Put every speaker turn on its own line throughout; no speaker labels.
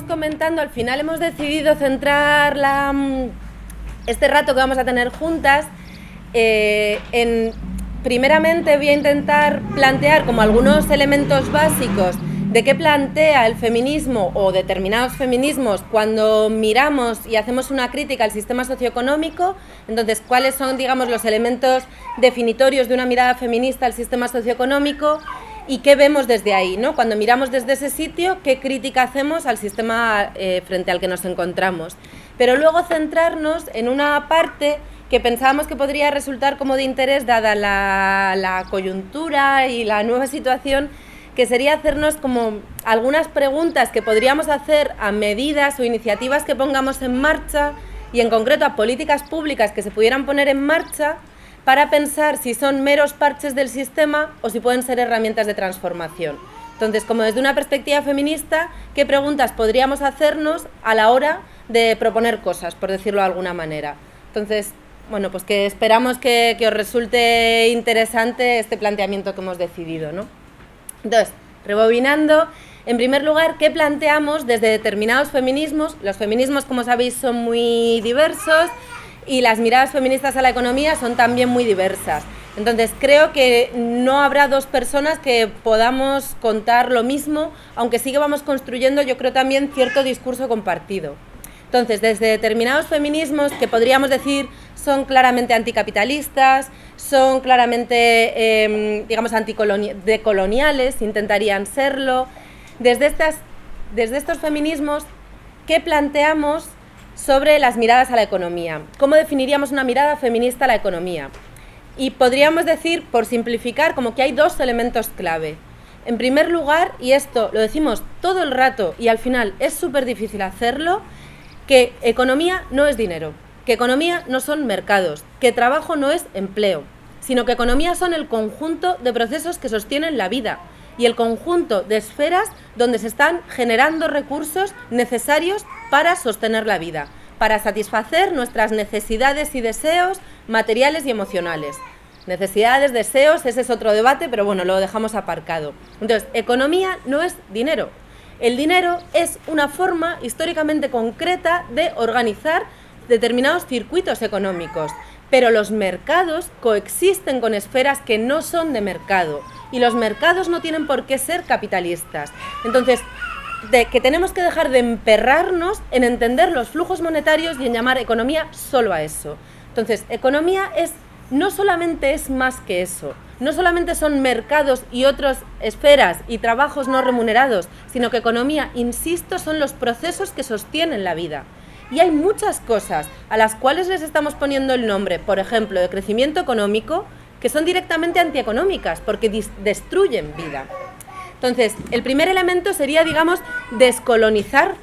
comentando, al final hemos decidido centrar este rato que vamos a tener juntas primeramente voy a intentar plantear como algunos elementos básicos de qué plantea el feminismo o determinados feminismos cuando miramos y hacemos una crítica al sistema socioeconómico. Entonces, cuáles son, digamos, los elementos definitorios de una mirada feminista al sistema socioeconómico y qué vemos desde ahí, ¿no? Cuando miramos desde ese sitio, qué crítica hacemos al sistema frente al que nos encontramos. Pero luego centrarnos en una parte que pensábamos que podría resultar como de interés dada la coyuntura y la nueva situación, que sería hacernos como algunas preguntas que podríamos hacer a medidas o iniciativas que pongamos en marcha y en concreto a políticas públicas que se pudieran poner en marcha para pensar si son meros parches del sistema o si pueden ser herramientas de transformación. Entonces, como desde una perspectiva feminista, ¿qué preguntas podríamos hacernos a la hora de proponer cosas, por decirlo de alguna manera? Entonces, bueno, pues que esperamos que os resulte interesante este planteamiento que hemos decidido, ¿no? Entonces, rebobinando, en primer lugar, ¿qué planteamos desde determinados feminismos? Los feminismos, como sabéis, son muy diversos y las miradas feministas a la economía son también muy diversas. Entonces, creo que no habrá dos personas que podamos contar lo mismo, aunque sí que vamos construyendo, yo creo, también cierto discurso compartido. Entonces, desde determinados feminismos que podríamos decir son claramente anticapitalistas, son claramente, digamos, decoloniales, intentarían serlo. Desde estos feminismos, ¿qué planteamos sobre las miradas a la economía? ¿Cómo definiríamos una mirada feminista a la economía? Y podríamos decir, por simplificar, como que hay dos elementos clave. En primer lugar, y esto lo decimos todo el rato y al final es súper difícil hacerlo, que economía no es dinero, que economía no son mercados, que trabajo no es empleo, sino que economía son el conjunto de procesos que sostienen la vida y el conjunto de esferas donde se están generando recursos necesarios para sostener la vida, para satisfacer nuestras necesidades y deseos materiales y emocionales. Necesidades, deseos, ese es otro debate, pero bueno, lo dejamos aparcado. Entonces, economía no es dinero. El dinero es una forma históricamente concreta de organizar determinados circuitos económicos, pero los mercados coexisten con esferas que no son de mercado y los mercados no tienen por qué ser capitalistas. Entonces, que tenemos que dejar de emperrarnos en entender los flujos monetarios y en llamar economía solo a eso. Entonces, economía no solamente es más que eso, no solamente son mercados y otras esferas y trabajos no remunerados, sino que economía, insisto, son los procesos que sostienen la vida. Y hay muchas cosas a las cuales les estamos poniendo el nombre, por ejemplo, de crecimiento económico, que son directamente antieconómicas, porque destruyen vida. Entonces, el primer elemento sería, digamos, descolonizar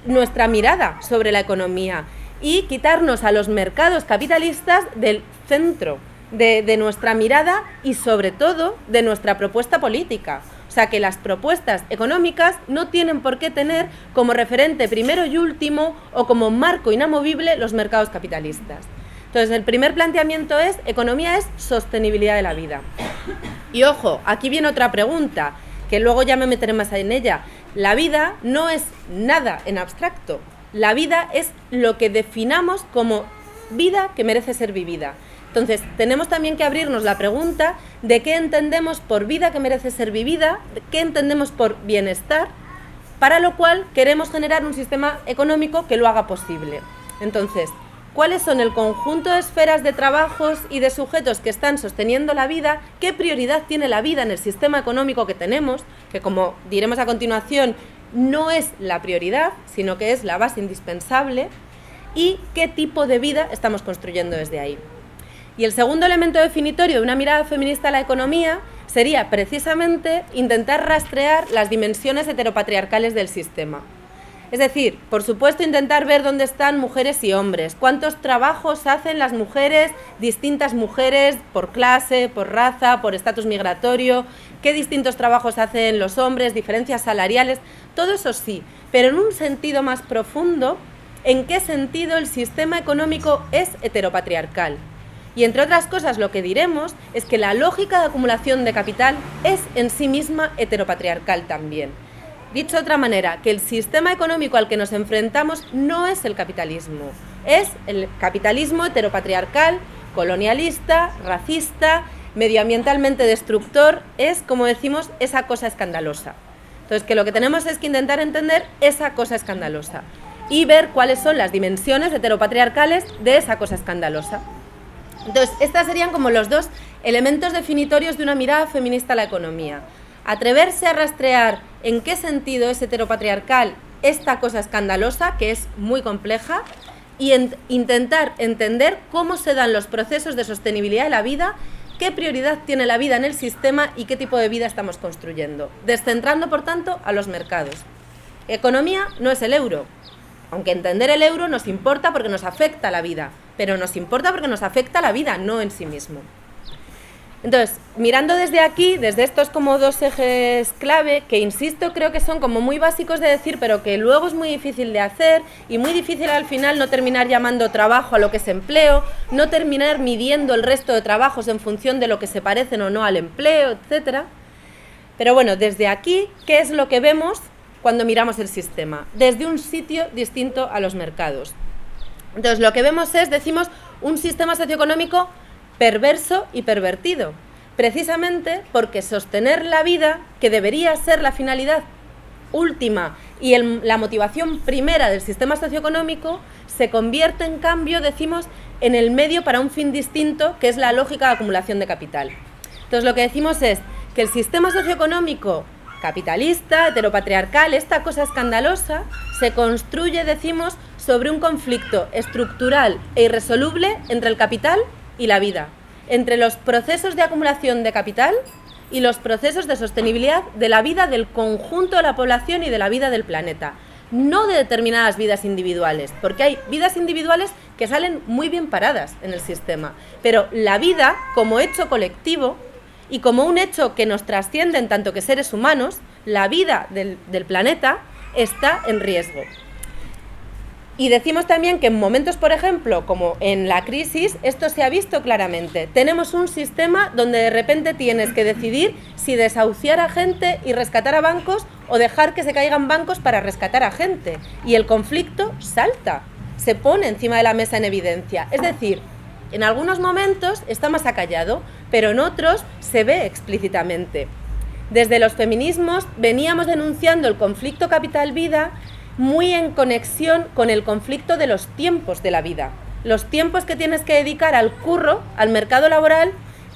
nuestra mirada sobre la economía y quitarnos a los mercados capitalistas del centro de nuestra mirada y, sobre todo, de nuestra propuesta política. O sea, que las propuestas económicas no tienen por qué tener como referente primero y último o como marco inamovible los mercados capitalistas. Entonces, el primer planteamiento es: economía es sostenibilidad de la vida. Y ojo, aquí viene otra pregunta, que luego ya me meteré más en ella. La vida no es nada en abstracto. La vida es lo que definamos como vida que merece ser vivida. Entonces, tenemos también que abrirnos la pregunta de qué entendemos por vida que merece ser vivida, qué entendemos por bienestar, para lo cual queremos generar un sistema económico que lo haga posible. Entonces, ¿cuáles son el conjunto de esferas de trabajos y de sujetos que están sosteniendo la vida? ¿Qué prioridad tiene la vida en el sistema económico que tenemos? Que, como diremos a continuación, no es la prioridad, sino que es la base indispensable. ¿Y qué tipo de vida estamos construyendo desde ahí? Y el segundo elemento definitorio de una mirada feminista a la economía sería precisamente intentar rastrear las dimensiones heteropatriarcales del sistema. Es decir, por supuesto, intentar ver dónde están mujeres y hombres, cuántos trabajos hacen las mujeres, distintas mujeres, por clase, por raza, por estatus migratorio, qué distintos trabajos hacen los hombres, diferencias salariales, todo eso sí, pero en un sentido más profundo, ¿en qué sentido el sistema económico es heteropatriarcal? Y entre otras cosas, lo que diremos es que la lógica de acumulación de capital es en sí misma heteropatriarcal también. Dicho de otra manera, que el sistema económico al que nos enfrentamos no es el capitalismo, es el capitalismo heteropatriarcal, colonialista, racista, medioambientalmente destructor, es, como decimos, esa cosa escandalosa. Entonces, que lo que tenemos es que intentar entender esa cosa escandalosa y ver cuáles son las dimensiones heteropatriarcales de esa cosa escandalosa. Entonces, estas serían como los dos elementos definitorios de una mirada feminista a la economía. Atreverse a rastrear en qué sentido es heteropatriarcal esta cosa escandalosa, que es muy compleja, y intentar entender cómo se dan los procesos de sostenibilidad de la vida, qué prioridad tiene la vida en el sistema y qué tipo de vida estamos construyendo, descentrando, por tanto, a los mercados. Economía no es el euro, aunque entender el euro nos importa porque nos afecta a la vida, pero nos importa porque nos afecta a la vida, no en sí mismo. Entonces, mirando desde aquí, desde estos como dos ejes clave, que insisto, creo que son como muy básicos de decir, pero que luego es muy difícil de hacer y muy difícil al final no terminar llamando trabajo a lo que es empleo, no terminar midiendo el resto de trabajos en función de lo que se parecen o no al empleo, etc. Pero bueno, desde aquí, ¿qué es lo que vemos cuando miramos el sistema? Desde un sitio distinto a los mercados. Entonces, lo que vemos es, decimos, un sistema socioeconómico perverso y pervertido, precisamente porque sostener la vida, que debería ser la finalidad última y la motivación primera del sistema socioeconómico, se convierte en cambio, decimos, en el medio para un fin distinto, que es la lógica de acumulación de capital. Entonces, lo que decimos es que el sistema socioeconómico capitalista, heteropatriarcal, esta cosa escandalosa, se construye, decimos, sobre un conflicto estructural e irresoluble entre el capital y la vida, entre los procesos de acumulación de capital y los procesos de sostenibilidad de la vida del conjunto de la población y de la vida del planeta, no de determinadas vidas individuales, porque hay vidas individuales que salen muy bien paradas en el sistema, pero la vida como hecho colectivo y como un hecho que nos trasciende en tanto que seres humanos, la vida del planeta está en riesgo. Y decimos también que en momentos, por ejemplo, como en la crisis, esto se ha visto claramente. Tenemos un sistema donde de repente tienes que decidir si desahuciar a gente y rescatar a bancos o dejar que se caigan bancos para rescatar a gente. Y el conflicto salta, se pone encima de la mesa en evidencia. Es decir, en algunos momentos está más acallado, pero en otros se ve explícitamente. Desde los feminismos veníamos denunciando el conflicto capital-vida muy en conexión con el conflicto de los tiempos de la vida. Los tiempos que tienes que dedicar al curro, al mercado laboral,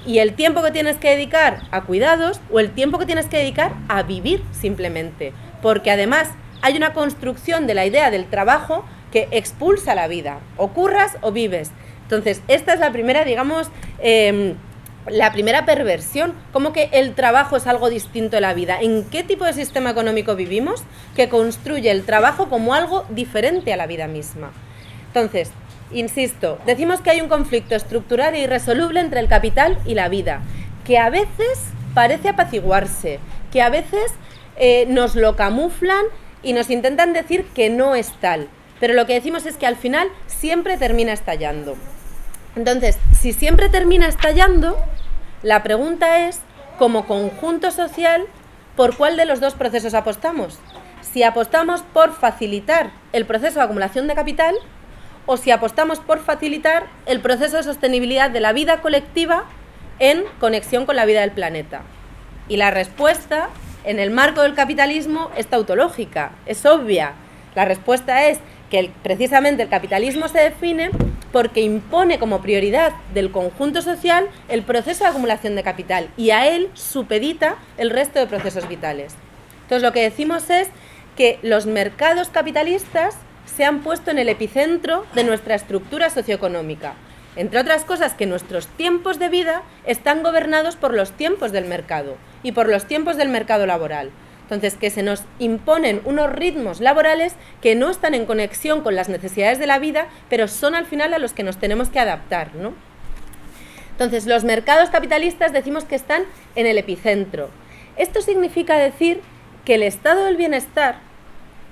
y el tiempo que tienes que dedicar a cuidados o el tiempo que tienes que dedicar a vivir simplemente. Porque además hay una construcción de la idea del trabajo que expulsa la vida. O curras o vives. Entonces, esta es la primera, digamos, la primera perversión, como que el trabajo es algo distinto de la vida. ¿En qué tipo de sistema económico vivimos que construye el trabajo como algo diferente a la vida misma? Entonces, insisto, decimos que hay un conflicto estructural e irresoluble entre el capital y la vida, que a veces parece apaciguarse, que a veces nos lo camuflan y nos intentan decir que no es tal, pero lo que decimos es que al final siempre termina estallando. Entonces, si siempre termina estallando, la pregunta es, como conjunto social, ¿por cuál de los dos procesos apostamos? Si apostamos por facilitar el proceso de acumulación de capital o si apostamos por facilitar el proceso de sostenibilidad de la vida colectiva en conexión con la vida del planeta. Y la respuesta, en el marco del capitalismo, es tautológica, es obvia. La respuesta es que precisamente el capitalismo se define porque impone como prioridad del conjunto social el proceso de acumulación de capital y a él supedita el resto de procesos vitales. Entonces, lo que decimos es que los mercados capitalistas se han puesto en el epicentro de nuestra estructura socioeconómica. Entre otras cosas, que nuestros tiempos de vida están gobernados por los tiempos del mercado y por los tiempos del mercado laboral. Entonces, que se nos imponen unos ritmos laborales que no están en conexión con las necesidades de la vida, pero son al final a los que nos tenemos que adaptar, ¿no? Entonces, los mercados capitalistas decimos que están en el epicentro. Esto significa decir que el estado del bienestar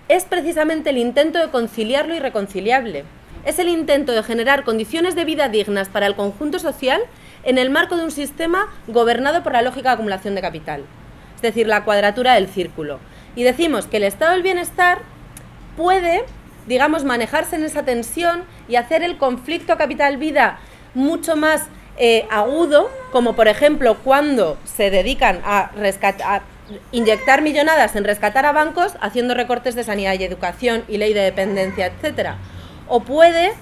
es precisamente el intento de conciliar lo irreconciliable. Es el intento de generar condiciones de vida dignas para el conjunto social en el marco de un sistema gobernado por la lógica de acumulación de capital. Es decir, la cuadratura del círculo. Y decimos que el estado del bienestar puede, digamos, manejarse en esa tensión y hacer el conflicto capital-vida mucho más agudo, como por ejemplo cuando se dedican a inyectar millonadas en rescatar a bancos haciendo recortes de sanidad y educación y ley de dependencia, etcétera. O puede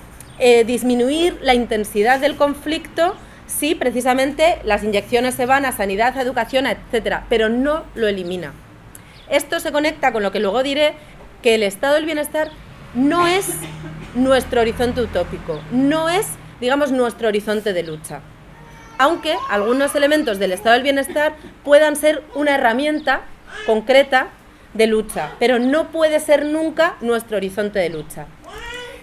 disminuir la intensidad del conflicto si precisamente las inyecciones se van a sanidad, a educación, etcétera, pero no lo elimina. Esto se conecta con lo que luego diré, que el estado del bienestar no es nuestro horizonte utópico, no es, digamos, nuestro horizonte de lucha. Aunque algunos elementos del estado del bienestar puedan ser una herramienta concreta de lucha, pero no puede ser nunca nuestro horizonte de lucha.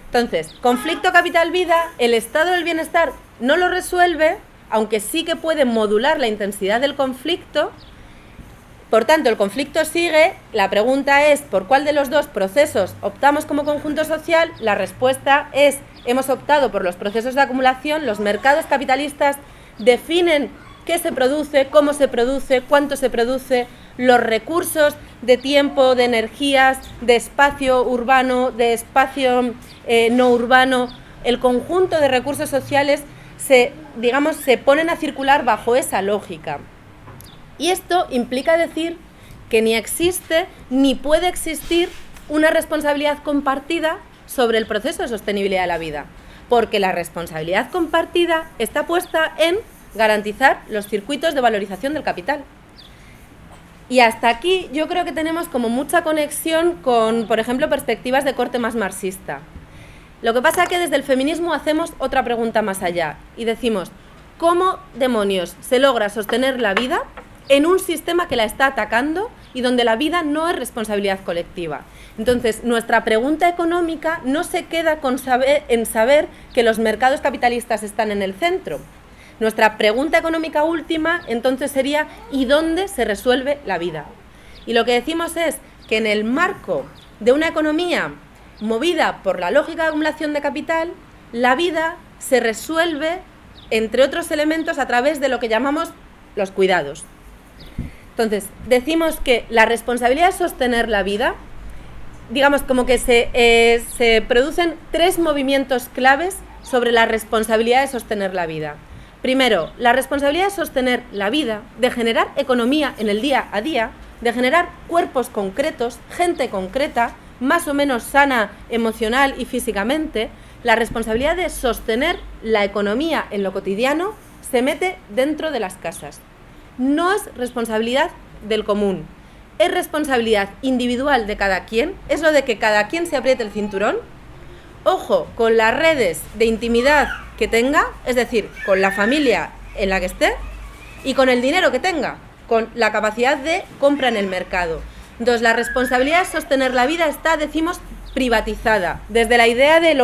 Entonces, conflicto capital-vida, el estado del bienestar no lo resuelve, aunque sí que puede modular la intensidad del conflicto. Por tanto, el conflicto sigue. La pregunta es, ¿por cuál de los dos procesos optamos como conjunto social? La respuesta es, hemos optado por los procesos de acumulación. Los mercados capitalistas definen qué se produce, cómo se produce, cuánto se produce, los recursos de tiempo, de energías, de espacio urbano, de espacio no urbano, el conjunto de recursos sociales se ponen a circular bajo esa lógica. Y esto implica decir que ni existe ni puede existir una responsabilidad compartida sobre el proceso de sostenibilidad de la vida, porque la responsabilidad compartida está puesta en garantizar los circuitos de valorización del capital. Y hasta aquí yo creo que tenemos como mucha conexión con, por ejemplo, perspectivas de corte más marxista. Lo que pasa es que desde el feminismo hacemos otra pregunta más allá y decimos, ¿cómo demonios se logra sostener la vida en un sistema que la está atacando y donde la vida no es responsabilidad colectiva? Entonces, nuestra pregunta económica no se queda en saber que los mercados capitalistas están en el centro. Nuestra pregunta económica última, entonces, sería ¿y dónde se resuelve la vida? Y lo que decimos es que en el marco de una economía movida por la lógica de acumulación de capital, la vida se resuelve, entre otros elementos, a través de lo que llamamos los cuidados. Entonces, decimos que la responsabilidad de sostener la vida, digamos como que se producen tres movimientos claves sobre la responsabilidad de sostener la vida. Primero, la responsabilidad de sostener la vida, de generar economía en el día a día, de generar cuerpos concretos, gente concreta, más o menos sana emocional y físicamente. La responsabilidad de sostener la economía en lo cotidiano se mete dentro de las casas. No es responsabilidad del común, es responsabilidad individual de cada quien, es lo de que cada quien se apriete el cinturón. Ojo, con las redes de intimidad que tenga, es decir, con la familia en la que esté y con el dinero que tenga, con la capacidad de compra en el mercado. Entonces, la responsabilidad de sostener la vida está, decimos, privatizada, desde la idea de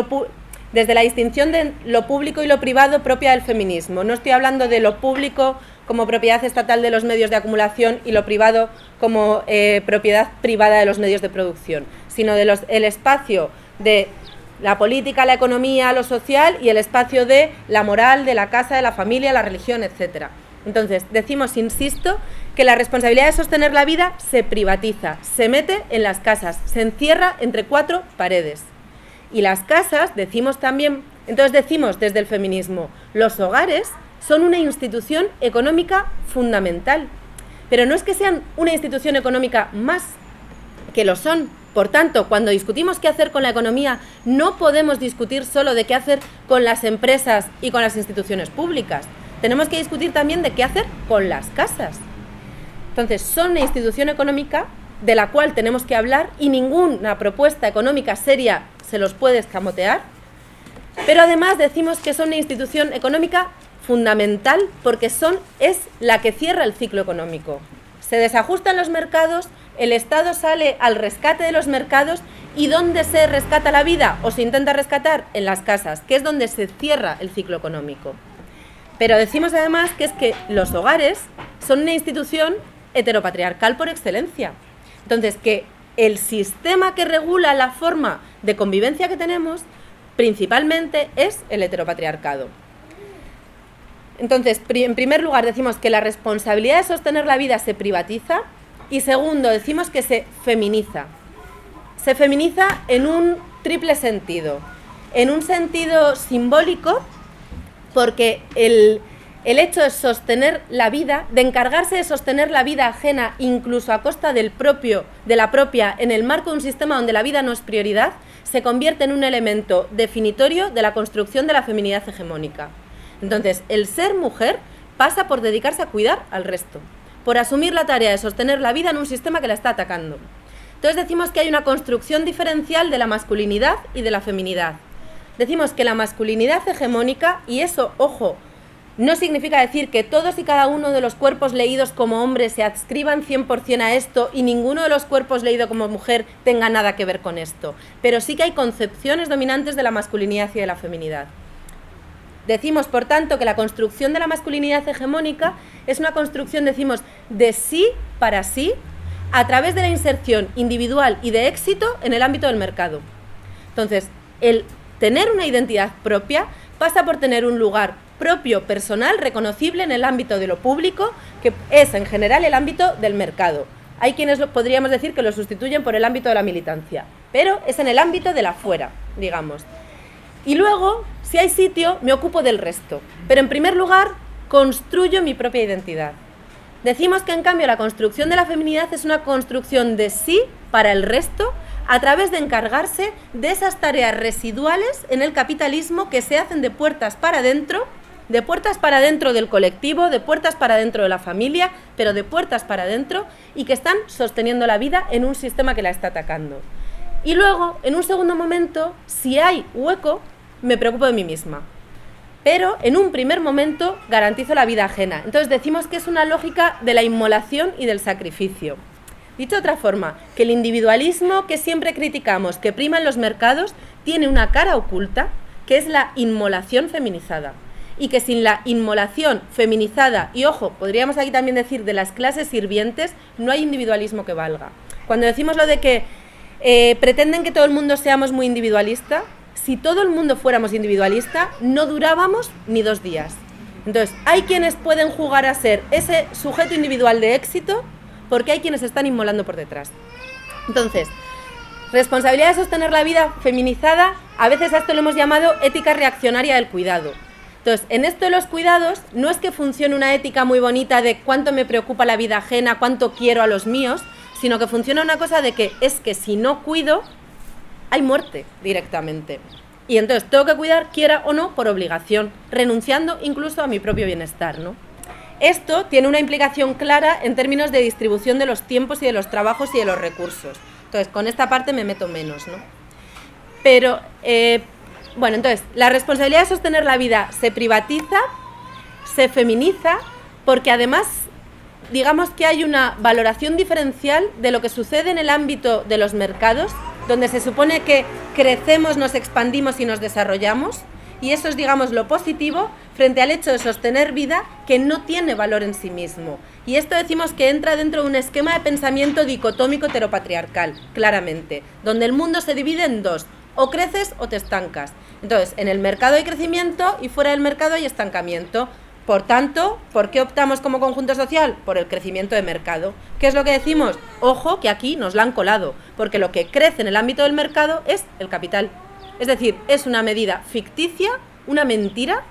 desde la distinción de lo público y lo privado propia del feminismo. No estoy hablando de lo público como propiedad estatal de los medios de acumulación y lo privado como propiedad privada de los medios de producción, sino de el espacio de la política, la economía, lo social y el espacio de la moral, de la casa, de la familia, la religión, etcétera. Entonces, decimos, insisto, que la responsabilidad de sostener la vida se privatiza, se mete en las casas, se encierra entre cuatro paredes. Y las casas, decimos también, entonces decimos desde el feminismo, los hogares son una institución económica fundamental, pero no es que sean una institución económica más, que lo son. Por tanto, cuando discutimos qué hacer con la economía, no podemos discutir solo de qué hacer con las empresas y con las instituciones públicas. Tenemos que discutir también de qué hacer con las casas. Entonces, son una institución económica de la cual tenemos que hablar y ninguna propuesta económica seria se los puede escamotear. Pero además decimos que son una institución económica fundamental porque es la que cierra el ciclo económico. Se desajustan los mercados, el Estado sale al rescate de los mercados y ¿dónde se rescata la vida o se intenta rescatar? En las casas, que es donde se cierra el ciclo económico. Pero decimos además que es que los hogares son una institución heteropatriarcal por excelencia. Entonces, que el sistema que regula la forma de convivencia que tenemos principalmente es el heteropatriarcado. Entonces, en primer lugar decimos que la responsabilidad de sostener la vida se privatiza, Y segundo, decimos que se feminiza. Se feminiza en un triple sentido. En un sentido simbólico, porque el hecho de sostener la vida, de encargarse de sostener la vida ajena, incluso a costa de la propia, en el marco de un sistema donde la vida no es prioridad, se convierte en un elemento definitorio de la construcción de la feminidad hegemónica. Entonces, el ser mujer pasa por dedicarse a cuidar al resto, por asumir la tarea de sostener la vida en un sistema que la está atacando. Entonces decimos que hay una construcción diferencial de la masculinidad y de la feminidad. Decimos que la masculinidad hegemónica, y eso, ojo, no significa decir que todos y cada uno de los cuerpos leídos como hombres se adscriban 100% a esto y ninguno de los cuerpos leídos como mujer tenga nada que ver con esto, pero sí que hay concepciones dominantes de la masculinidad y de la feminidad. Decimos, por tanto, que la construcción de la masculinidad hegemónica es una construcción, decimos, de sí para sí, a través de la inserción individual y de éxito en el ámbito del mercado. Entonces, el tener una identidad propia pasa por tener un lugar propio, personal, reconocible en el ámbito de lo público, que es en general el ámbito del mercado. Hay quienes podríamos decir que lo sustituyen por el ámbito de la militancia, pero es en el ámbito de la fuera, digamos. Y luego, si hay sitio, me ocupo del resto. Pero en primer lugar, construyo mi propia identidad. Decimos que en cambio la construcción de la feminidad es una construcción de sí para el resto a través de encargarse de esas tareas residuales en el capitalismo que se hacen de puertas para adentro del colectivo, de puertas para adentro de la familia, pero de puertas para adentro y que están sosteniendo la vida en un sistema que la está atacando. Y luego, en un segundo momento, si hay hueco, me preocupo de mí misma. Pero en un primer momento garantizo la vida ajena. Entonces decimos que es una lógica de la inmolación y del sacrificio. Dicho de otra forma, que el individualismo que siempre criticamos, que prima en los mercados, tiene una cara oculta, que es la inmolación feminizada. Y que sin la inmolación feminizada, y ojo, podríamos aquí también decir de las clases sirvientes, no hay individualismo que valga. Cuando decimos lo de que pretenden que todo el mundo seamos muy individualista, si todo el mundo fuéramos individualista, no durábamos ni 2 días. Entonces, hay quienes pueden jugar a ser ese sujeto individual de éxito, porque hay quienes están inmolando por detrás. Entonces, responsabilidad de sostener la vida feminizada, a veces a esto lo hemos llamado ética reaccionaria del cuidado. Entonces, en esto de los cuidados, no es que funcione una ética muy bonita de cuánto me preocupa la vida ajena, cuánto quiero a los míos, sino que funciona una cosa de que es que si no cuido, hay muerte directamente. Y entonces tengo que cuidar, quiera o no, por obligación, renunciando incluso a mi propio bienestar, ¿no? Esto tiene una implicación clara en términos de distribución de los tiempos y de los trabajos y de los recursos. Entonces, con esta parte me meto menos, ¿no? Pero, bueno, entonces, la responsabilidad de sostener la vida se privatiza, se feminiza, porque además, digamos que hay una valoración diferencial de lo que sucede en el ámbito de los mercados, donde se supone que crecemos, nos expandimos y nos desarrollamos, y eso es, digamos, lo positivo frente al hecho de sostener vida que no tiene valor en sí mismo. Y esto decimos que entra dentro de un esquema de pensamiento dicotómico heteropatriarcal, claramente, donde el mundo se divide en 2, o creces o te estancas. Entonces, en el mercado hay crecimiento y fuera del mercado hay estancamiento. Por tanto, ¿por qué optamos como conjunto social? Por el crecimiento de mercado. ¿Qué es lo que decimos? Ojo, que aquí nos la han colado, porque lo que crece en el ámbito del mercado es el capital. Es decir, es una medida ficticia, una mentira,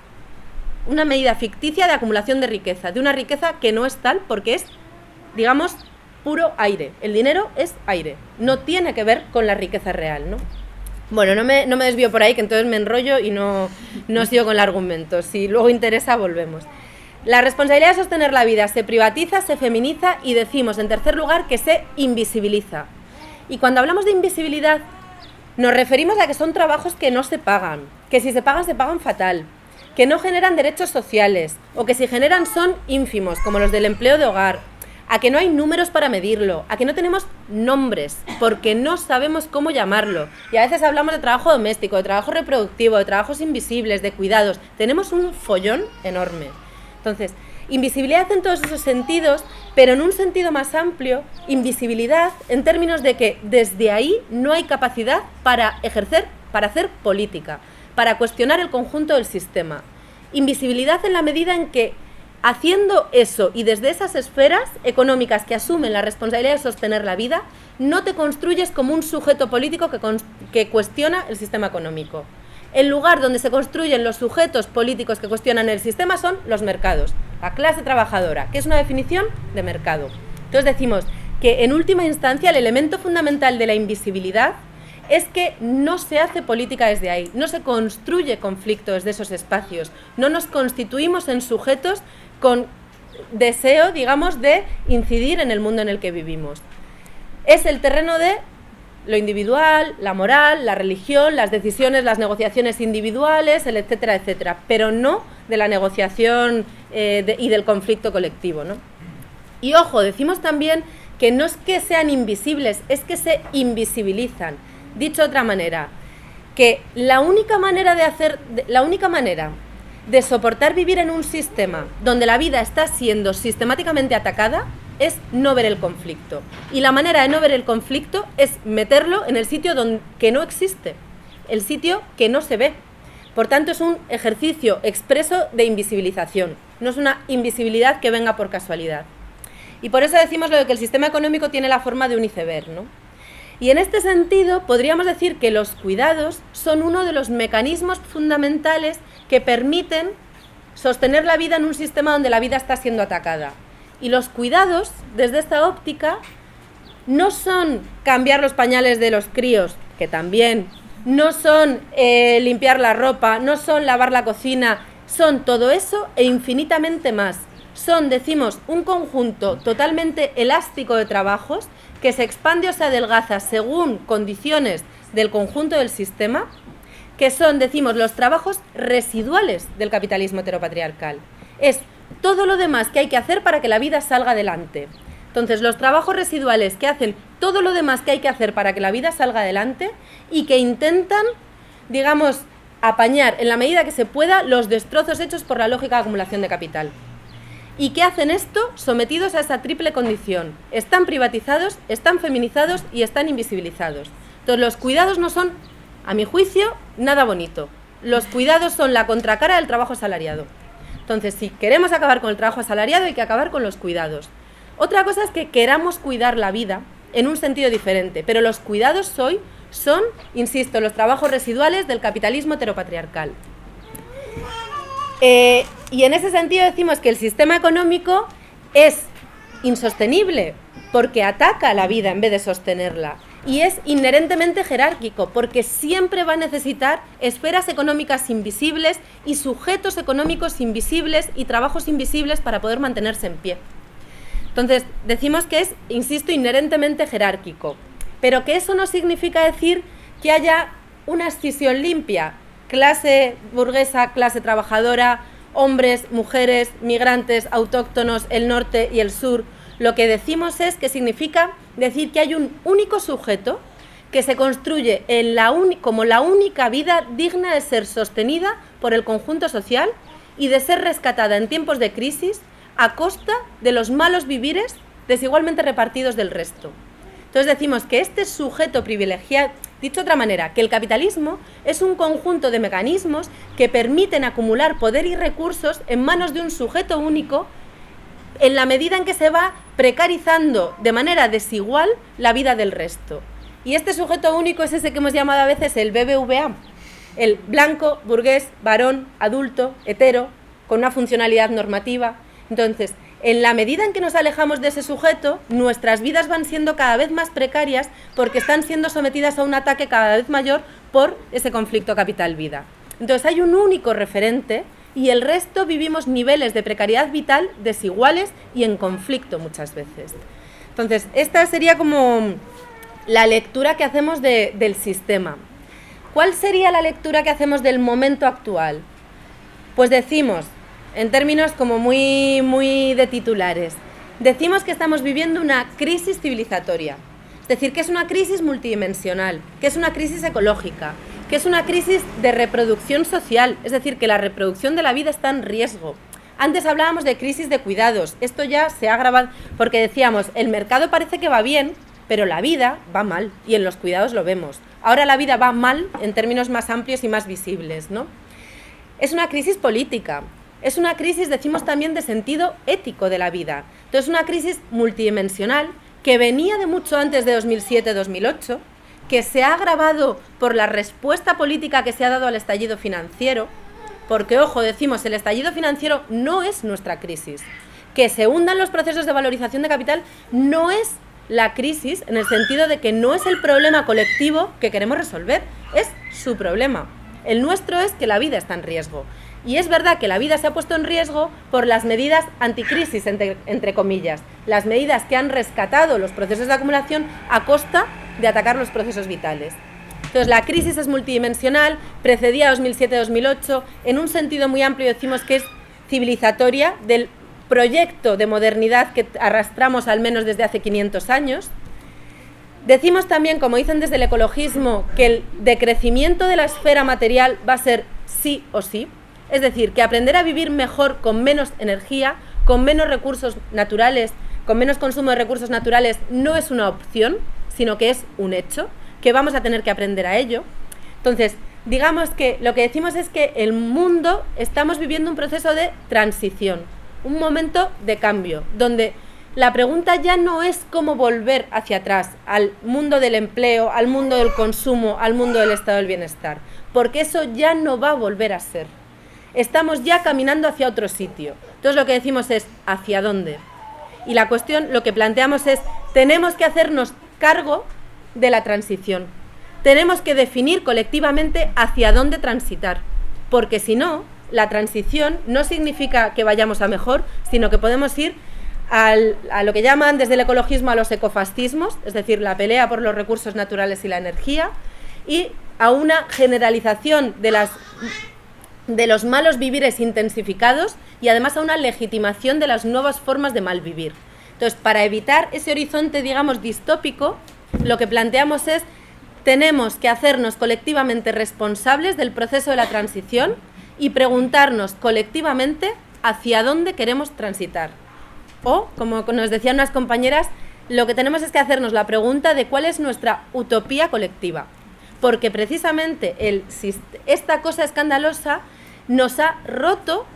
una medida ficticia de acumulación de riqueza, de una riqueza que no es tal porque es, digamos, puro aire. El dinero es aire, no tiene que ver con la riqueza real, ¿no? Bueno, no me desvío por ahí, que entonces me enrollo y no sigo con el argumento. Si luego interesa, volvemos. La responsabilidad de sostener la vida se privatiza, se feminiza y decimos, en tercer lugar, que se invisibiliza. Y cuando hablamos de invisibilidad, nos referimos a que son trabajos que no se pagan, que si se pagan fatal, que no generan derechos sociales, o que si generan son ínfimos, como los del empleo de hogar, a que no hay números para medirlo, a que no tenemos nombres, porque no sabemos cómo llamarlo. Y a veces hablamos de trabajo doméstico, de trabajo reproductivo, de trabajos invisibles, de cuidados. Tenemos un follón enorme. Entonces, invisibilidad en todos esos sentidos, pero en un sentido más amplio, invisibilidad en términos de que desde ahí no hay capacidad para ejercer, para hacer política, para cuestionar el conjunto del sistema. Invisibilidad en la medida en que haciendo eso y desde esas esferas económicas que asumen la responsabilidad de sostener la vida, no te construyes como un sujeto político que cuestiona el sistema económico. El lugar donde se construyen los sujetos políticos que cuestionan el sistema son los mercados, la clase trabajadora, que es una definición de mercado. Entonces decimos que en última instancia el elemento fundamental de la invisibilidad es que no se hace política desde ahí, no se construye conflicto desde esos espacios, no nos constituimos en sujetos con deseo, digamos, de incidir en el mundo en el que vivimos. Es el terreno de lo individual, la moral, la religión, las decisiones, las negociaciones individuales, el etcétera, etcétera, pero no de la negociación y del conflicto colectivo, ¿no? Y ojo, decimos también que no es que sean invisibles, es que se invisibilizan. Dicho de otra manera, que la única manera de soportar vivir en un sistema donde la vida está siendo sistemáticamente atacada es no ver el conflicto. Y la manera de no ver el conflicto es meterlo en el sitio que no existe, el sitio que no se ve. Por tanto, es un ejercicio expreso de invisibilización, no es una invisibilidad que venga por casualidad. Y por eso decimos lo de que el sistema económico tiene la forma de un iceberg, ¿no? Y en este sentido, podríamos decir que los cuidados son uno de los mecanismos fundamentales que permiten sostener la vida en un sistema donde la vida está siendo atacada. Y los cuidados, desde esta óptica, no son cambiar los pañales de los críos, que también, no son limpiar la ropa, no son lavar la cocina, son todo eso e infinitamente más. Son, decimos, un conjunto totalmente elástico de trabajos que se expande o se adelgaza según condiciones del conjunto del sistema, que son, decimos, los trabajos residuales del capitalismo heteropatriarcal. Es todo lo demás que hay que hacer para que la vida salga adelante. Entonces, los trabajos residuales que hacen todo lo demás que hay que hacer para que la vida salga adelante y que intentan, digamos, apañar en la medida que se pueda los destrozos hechos por la lógica de acumulación de capital. ¿Y qué hacen esto? Sometidos a esa triple condición. Están privatizados, están feminizados y están invisibilizados. Entonces, los cuidados no son, a mi juicio, nada bonito. Los cuidados son la contracara del trabajo asalariado. Entonces, si queremos acabar con el trabajo asalariado, hay que acabar con los cuidados. Otra cosa es que queramos cuidar la vida en un sentido diferente, pero los cuidados hoy son, insisto, los trabajos residuales del capitalismo heteropatriarcal. Y en ese sentido decimos que el sistema económico es insostenible porque ataca la vida en vez de sostenerla. Y es inherentemente jerárquico porque siempre va a necesitar esferas económicas invisibles y sujetos económicos invisibles y trabajos invisibles para poder mantenerse en pie. Entonces, decimos que es, insisto, inherentemente jerárquico, pero que eso no significa decir que haya una escisión limpia. Clase burguesa, clase trabajadora, hombres, mujeres, migrantes, autóctonos, el norte y el sur. Lo que decimos es que significa decir que hay un único sujeto que se construye como la única vida digna de ser sostenida por el conjunto social y de ser rescatada en tiempos de crisis a costa de los malos vivires desigualmente repartidos del resto. Entonces decimos que este sujeto privilegiado, dicho de otra manera, que el capitalismo es un conjunto de mecanismos que permiten acumular poder y recursos en manos de un sujeto único en la medida en que se va precarizando de manera desigual la vida del resto. Y este sujeto único es ese que hemos llamado a veces el BBVA, el blanco, burgués, varón, adulto, hetero, con una funcionalidad normativa. Entonces, en la medida en que nos alejamos de ese sujeto, nuestras vidas van siendo cada vez más precarias porque están siendo sometidas a un ataque cada vez mayor por ese conflicto capital-vida. Entonces hay un único referente y el resto vivimos niveles de precariedad vital desiguales y en conflicto muchas veces. Entonces, esta sería como la lectura que hacemos del sistema. ¿Cuál sería la lectura que hacemos del momento actual? Pues decimos, en términos como muy de titulares, decimos que estamos viviendo una crisis civilizatoria. Es decir, que es una crisis multidimensional, que es una crisis ecológica, que es una crisis de reproducción social, es decir, que la reproducción de la vida está en riesgo. Antes hablábamos de crisis de cuidados, esto ya se ha agravado porque decíamos, el mercado parece que va bien, pero la vida va mal y en los cuidados lo vemos. Ahora la vida va mal en términos más amplios y más visibles, ¿no? Es una crisis política, es una crisis, decimos también, de sentido ético de la vida. Entonces, una crisis multidimensional que venía de mucho antes de 2007-2008, que se ha agravado por la respuesta política que se ha dado al estallido financiero, porque, ojo, decimos, el estallido financiero no es nuestra crisis. Que se hundan los procesos de valorización de capital no es la crisis, en el sentido de que no es el problema colectivo que queremos resolver, es su problema. El nuestro es que la vida está en riesgo. Y es verdad que la vida se ha puesto en riesgo por las medidas anticrisis, entre comillas, las medidas que han rescatado los procesos de acumulación a costa de atacar los procesos vitales. Entonces, la crisis es multidimensional, precedía a 2007-2008, en un sentido muy amplio decimos que es civilizatoria del proyecto de modernidad que arrastramos al menos desde hace 500 años. Decimos también, como dicen desde el ecologismo, que el decrecimiento de la esfera material va a ser sí o sí, es decir, que aprender a vivir mejor con menos energía, con menos recursos naturales, con menos consumo de recursos naturales no es una opción, sino que es un hecho, que vamos a tener que aprender a ello. Entonces, digamos que lo que decimos es que el mundo estamos viviendo un proceso de transición, un momento de cambio, donde la pregunta ya no es cómo volver hacia atrás, al mundo del empleo, al mundo del consumo, al mundo del estado del bienestar, porque eso ya no va a volver a ser. Estamos ya caminando hacia otro sitio. Entonces lo que decimos es ¿hacia dónde? Y la cuestión, lo que planteamos es, tenemos que hacernos cargo de la transición. Tenemos que definir colectivamente hacia dónde transitar, porque si no, la transición no significa que vayamos a mejor, sino que podemos ir a lo que llaman desde el ecologismo a los ecofascismos, es decir, la pelea por los recursos naturales y la energía, y a una generalización de los malos vivires intensificados y además a una legitimación de las nuevas formas de malvivir. Entonces, para evitar ese horizonte, digamos, distópico, lo que planteamos es, tenemos que hacernos colectivamente responsables del proceso de la transición y preguntarnos colectivamente hacia dónde queremos transitar. O, como nos decían unas compañeras, lo que tenemos es que hacernos la pregunta de cuál es nuestra utopía colectiva. Porque precisamente esta cosa escandalosa nos ha roto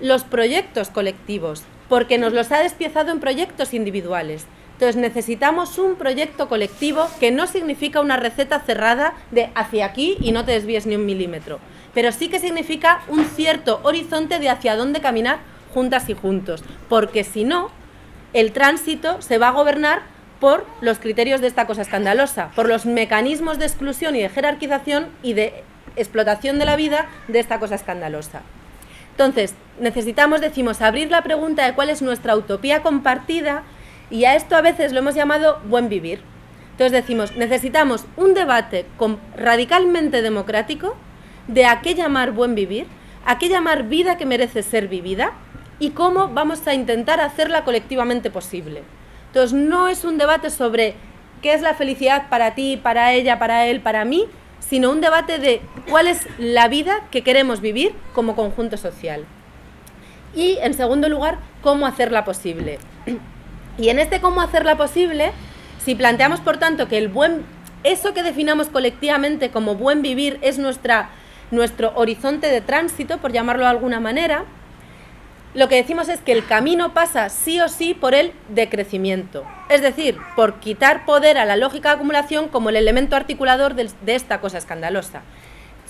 los proyectos colectivos, porque nos los ha despiezado en proyectos individuales. Entonces necesitamos un proyecto colectivo que no significa una receta cerrada de hacia aquí y no te desvíes ni un milímetro, pero sí que significa un cierto horizonte de hacia dónde caminar juntas y juntos, porque si no, el tránsito se va a gobernar por los criterios de esta cosa escandalosa, por los mecanismos de exclusión y de jerarquización y de explotación de la vida de esta cosa escandalosa. Entonces, necesitamos, decimos, abrir la pregunta de cuál es nuestra utopía compartida, y a esto a veces lo hemos llamado buen vivir. Entonces decimos, necesitamos un debate radicalmente democrático de a qué llamar buen vivir, a qué llamar vida que merece ser vivida y cómo vamos a intentar hacerla colectivamente posible. Entonces no es un debate sobre qué es la felicidad para ti, para ella, para él, para mí, sino un debate de cuál es la vida que queremos vivir como conjunto social. Y, en segundo lugar, cómo hacerla posible. Y en este cómo hacerla posible, si planteamos, por tanto, que eso que definamos colectivamente como buen vivir es nuestro horizonte de tránsito, por llamarlo de alguna manera, lo que decimos es que el camino pasa sí o sí por el decrecimiento, es decir, por quitar poder a la lógica de acumulación como el elemento articulador de esta cosa escandalosa.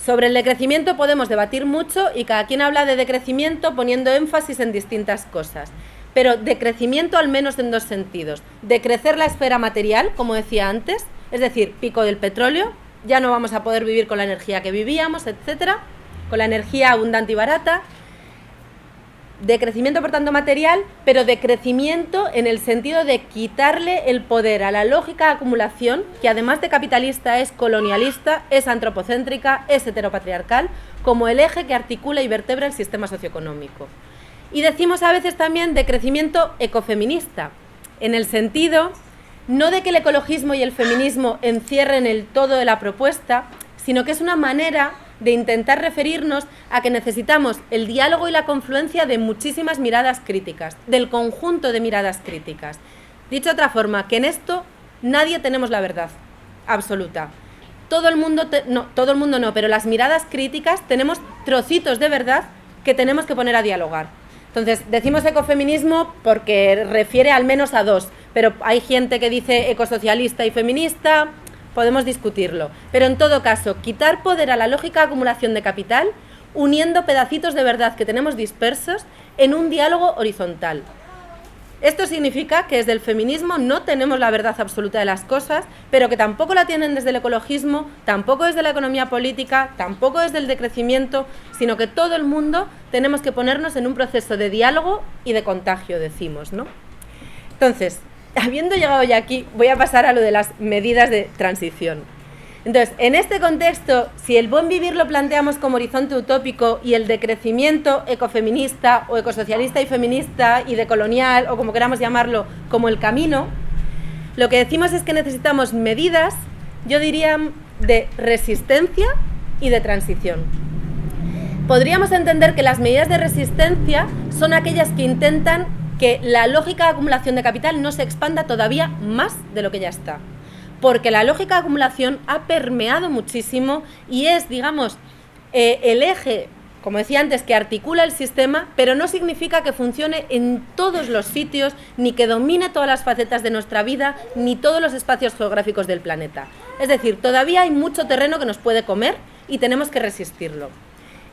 Sobre el decrecimiento podemos debatir mucho y cada quien habla de decrecimiento poniendo énfasis en distintas cosas, pero decrecimiento al menos en dos sentidos: decrecer la esfera material, como decía antes, es decir, pico del petróleo, ya no vamos a poder vivir con la energía que vivíamos, etcétera, con la energía abundante y barata. Decrecimiento, por tanto, material, pero decrecimiento en el sentido de quitarle el poder a la lógica de acumulación, que además de capitalista es colonialista, es antropocéntrica, es heteropatriarcal, como el eje que articula y vertebra el sistema socioeconómico. Y decimos a veces también decrecimiento ecofeminista, en el sentido no de que el ecologismo y el feminismo encierren el todo de la propuesta, sino que es una manera de intentar referirnos a que necesitamos el diálogo y la confluencia de muchísimas miradas críticas, del conjunto de miradas críticas. Dicho de otra forma, que en esto nadie tenemos la verdad absoluta. Todo el mundo no, pero las miradas críticas tenemos trocitos de verdad que tenemos que poner a dialogar. Entonces, decimos ecofeminismo porque refiere al menos a dos, pero hay gente que dice ecosocialista y feminista, podemos discutirlo. Pero en todo caso, quitar poder a la lógica de acumulación de capital, uniendo pedacitos de verdad que tenemos dispersos en un diálogo horizontal. Esto significa que desde el feminismo no tenemos la verdad absoluta de las cosas, pero que tampoco la tienen desde el ecologismo, tampoco desde la economía política, tampoco desde el decrecimiento, sino que todo el mundo tenemos que ponernos en un proceso de diálogo y de contagio, decimos, ¿no? Entonces, habiendo llegado ya aquí, voy a pasar a lo de las medidas de transición. Entonces, en este contexto, si el buen vivir lo planteamos como horizonte utópico y el decrecimiento ecofeminista o ecosocialista y feminista y decolonial, o como queramos llamarlo, como el camino, lo que decimos es que necesitamos medidas, yo diría, de resistencia y de transición. Podríamos entender que las medidas de resistencia son aquellas que intentan que la lógica de acumulación de capital no se expanda todavía más de lo que ya está. Porque la lógica de acumulación ha permeado muchísimo y es, digamos, el eje, como decía antes, que articula el sistema, pero no significa que funcione en todos los sitios, ni que domine todas las facetas de nuestra vida, ni todos los espacios geográficos del planeta. Es decir, todavía hay mucho terreno que nos puede comer y tenemos que resistirlo.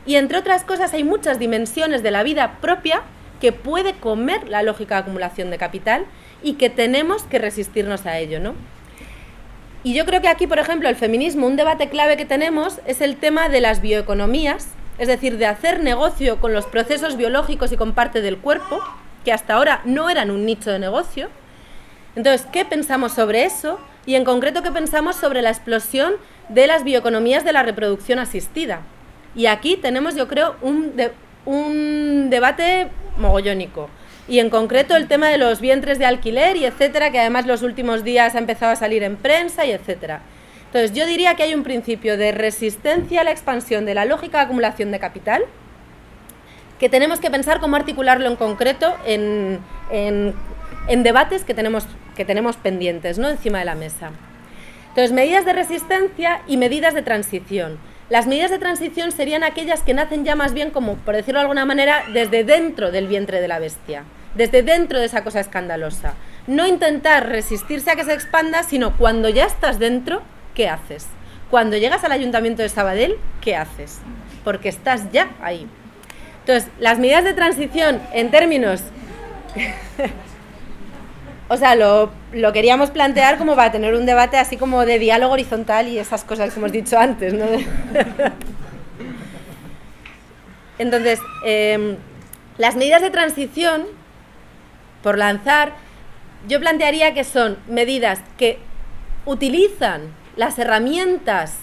Y entre otras cosas hay muchas dimensiones de la vida propia que puede comer la lógica de acumulación de capital y que tenemos que resistirnos a ello, ¿no? Y yo creo que aquí, por ejemplo, el feminismo, un debate clave que tenemos es el tema de las bioeconomías, es decir, de hacer negocio con los procesos biológicos y con parte del cuerpo, que hasta ahora no eran un nicho de negocio. Entonces, ¿qué pensamos sobre eso? Y en concreto, ¿qué pensamos sobre la explosión de las bioeconomías de la reproducción asistida? Y aquí tenemos, yo creo, un debate mogollónico. Y en concreto el tema de los vientres de alquiler y etcétera, que además los últimos días ha empezado a salir en prensa y etcétera. Entonces yo diría que hay un principio de resistencia a la expansión de la lógica de acumulación de capital, que tenemos que pensar cómo articularlo en concreto en debates que tenemos pendientes, ¿no?, encima de la mesa. Entonces, medidas de resistencia y medidas de transición. Las medidas de transición serían aquellas que nacen ya más bien, como por decirlo de alguna manera, desde dentro del vientre de la bestia, desde dentro de esa cosa escandalosa. No intentar resistirse a que se expanda, sino cuando ya estás dentro, ¿qué haces? Cuando llegas al Ayuntamiento de Sabadell, ¿qué haces? Porque estás ya ahí. Entonces, las medidas de transición en términos... O sea, lo queríamos plantear como para tener un debate así como de diálogo horizontal y esas cosas que hemos dicho antes, ¿no? Entonces, las medidas de transición, por lanzar, yo plantearía que son medidas que utilizan las herramientas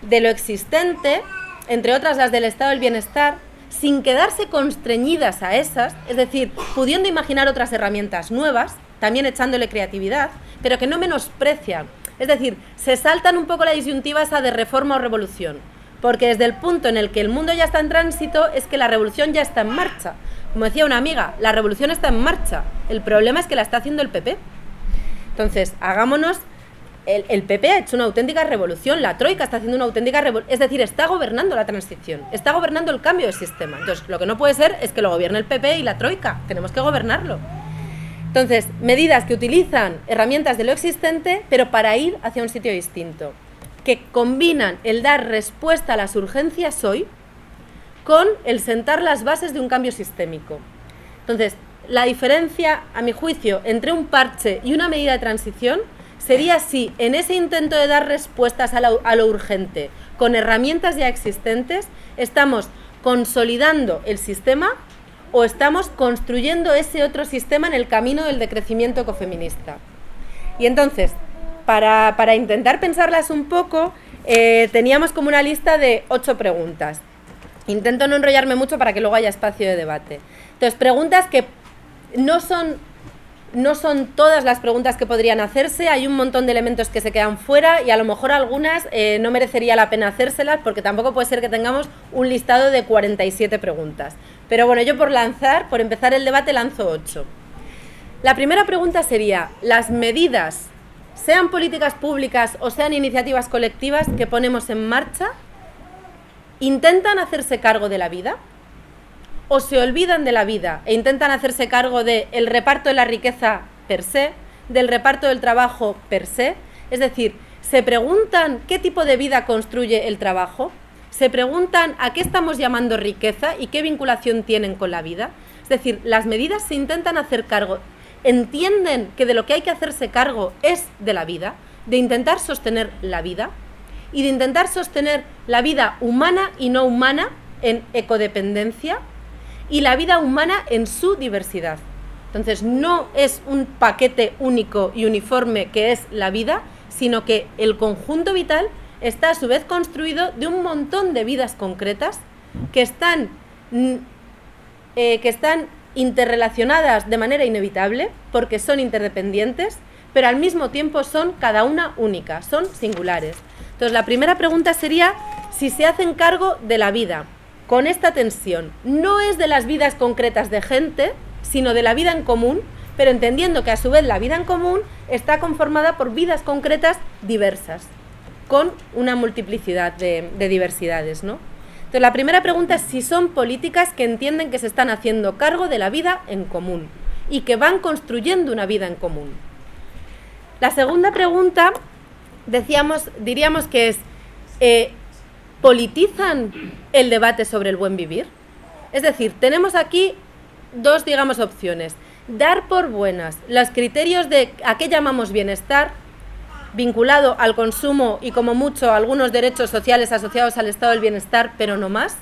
de lo existente, entre otras las del estado del bienestar, sin quedarse constreñidas a esas, es decir, pudiendo imaginar otras herramientas nuevas, también echándole creatividad, pero que no menosprecian. Es decir, se saltan un poco la disyuntiva esa de reforma o revolución, porque desde el punto en el que el mundo ya está en tránsito es que la revolución ya está en marcha. Como decía una amiga, la revolución está en marcha, el problema es que la está haciendo el PP. Entonces, hagámonos... El PP ha hecho una auténtica revolución, la Troika está haciendo una auténtica revolución, es decir, está gobernando la transición, está gobernando el cambio de sistema. Entonces, lo que no puede ser es que lo gobierne el PP y la Troika, tenemos que gobernarlo. Entonces, medidas que utilizan herramientas de lo existente, pero para ir hacia un sitio distinto, que combinan el dar respuesta a las urgencias hoy con el sentar las bases de un cambio sistémico. Entonces, la diferencia, a mi juicio, entre un parche y una medida de transición sería si en ese intento de dar respuestas a lo urgente con herramientas ya existentes estamos consolidando el sistema o estamos construyendo ese otro sistema en el camino del decrecimiento ecofeminista. Y entonces, para intentar pensarlas un poco, teníamos como una lista de 8 preguntas. Intento no enrollarme mucho para que luego haya espacio de debate. Entonces, preguntas que no son todas las preguntas que podrían hacerse, hay un montón de elementos que se quedan fuera y a lo mejor algunas no merecería la pena hacérselas porque tampoco puede ser que tengamos un listado de 47 preguntas. Pero bueno, yo por empezar el debate lanzo 8. La primera pregunta sería, ¿las medidas, sean políticas públicas o sean iniciativas colectivas que ponemos en marcha, intentan hacerse cargo de la vida? o se olvidan de la vida e intentan hacerse cargo del reparto de la riqueza per se, del reparto del trabajo per se, es decir, se preguntan qué tipo de vida construye el trabajo, se preguntan a qué estamos llamando riqueza y qué vinculación tienen con la vida. Es decir, las medidas se intentan hacer cargo, entienden que de lo que hay que hacerse cargo es de la vida, de intentar sostener la vida y de intentar sostener la vida humana y no humana en ecodependencia y la vida humana en su diversidad. Entonces, no es un paquete único y uniforme que es la vida, sino que el conjunto vital está a su vez construido de un montón de vidas concretas que están interrelacionadas de manera inevitable porque son interdependientes, pero al mismo tiempo son cada una única, son singulares. Entonces, la primera pregunta sería si se hacen cargo de la vida con esta tensión. No es de las vidas concretas de gente, sino de la vida en común, pero entendiendo que a su vez la vida en común está conformada por vidas concretas diversas, con una multiplicidad de diversidades, ¿no? Entonces, la primera pregunta es si son políticas que entienden que se están haciendo cargo de la vida en común y que van construyendo una vida en común. La segunda pregunta, diríamos que es, ¿politizan el debate sobre el buen vivir? Es decir, tenemos aquí dos, digamos, opciones. Dar por buenas los criterios de a qué llamamos bienestar, vinculado al consumo y como mucho algunos derechos sociales asociados al estado del bienestar, pero no más.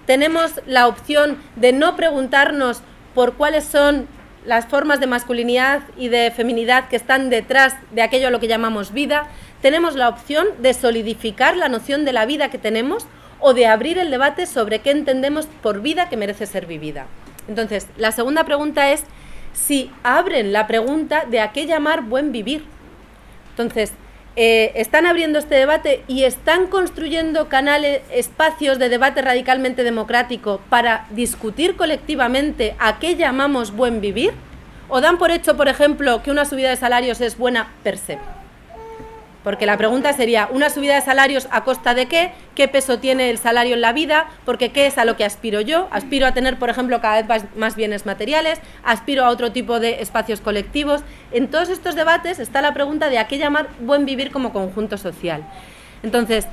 Tenemos la opción de no preguntarnos por cuáles son las formas de masculinidad y de feminidad que están detrás de aquello a lo que llamamos vida. Tenemos la opción de solidificar la noción de la vida que tenemos o de abrir el debate sobre qué entendemos por vida que merece ser vivida. Entonces, la segunda pregunta es si abren la pregunta de a qué llamar buen vivir. Entonces, están abriendo este debate y están construyendo canales, espacios de debate radicalmente democrático para discutir colectivamente a qué llamamos buen vivir, o dan por hecho, por ejemplo, que una subida de salarios es buena per se. Porque la pregunta sería, ¿una subida de salarios a costa de qué? ¿Qué peso tiene el salario en la vida? Porque ¿qué es a lo que aspiro yo? Aspiro a tener, por ejemplo, cada vez más bienes materiales, aspiro a otro tipo de espacios colectivos. En todos estos debates está la pregunta de a qué llamar buen vivir como conjunto social. Entonces,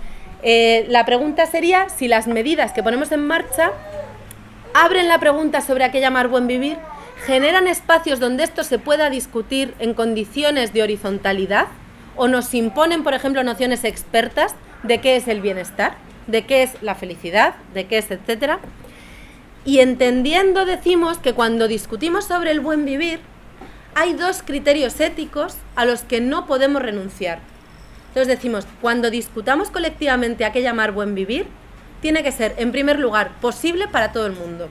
la pregunta sería si las medidas que ponemos en marcha abren la pregunta sobre a qué llamar buen vivir, generan espacios donde esto se pueda discutir en condiciones de horizontalidad, o nos imponen, por ejemplo, nociones expertas de qué es el bienestar, de qué es la felicidad, de qué es etcétera. Y entendiendo, decimos que cuando discutimos sobre el buen vivir, hay dos criterios éticos a los que no podemos renunciar. Entonces decimos, cuando discutamos colectivamente a qué llamar buen vivir, tiene que ser, en primer lugar, posible para todo el mundo.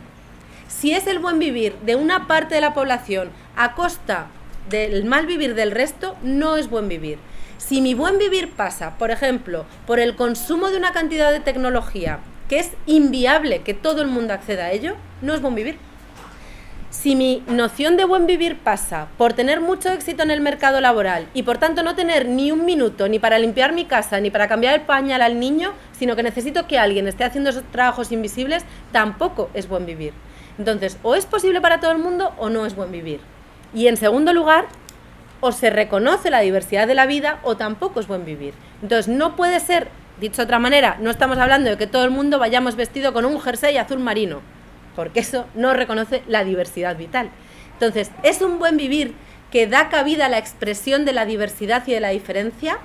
Si es el buen vivir de una parte de la población a costa del mal vivir del resto, no es buen vivir. Si mi buen vivir pasa, por ejemplo, por el consumo de una cantidad de tecnología que es inviable que todo el mundo acceda a ello, no es buen vivir. Si mi noción de buen vivir pasa por tener mucho éxito en el mercado laboral y por tanto no tener ni un minuto ni para limpiar mi casa ni para cambiar el pañal al niño, sino que necesito que alguien esté haciendo esos trabajos invisibles, tampoco es buen vivir. Entonces, o es posible para todo el mundo o no es buen vivir. Y en segundo lugar, o se reconoce la diversidad de la vida o tampoco es buen vivir. Entonces no puede ser, dicho de otra manera, no estamos hablando de que todo el mundo vayamos vestido con un jersey azul marino, porque eso no reconoce la diversidad vital. Entonces, es un buen vivir que da cabida a la expresión de la diversidad y de la diferencia,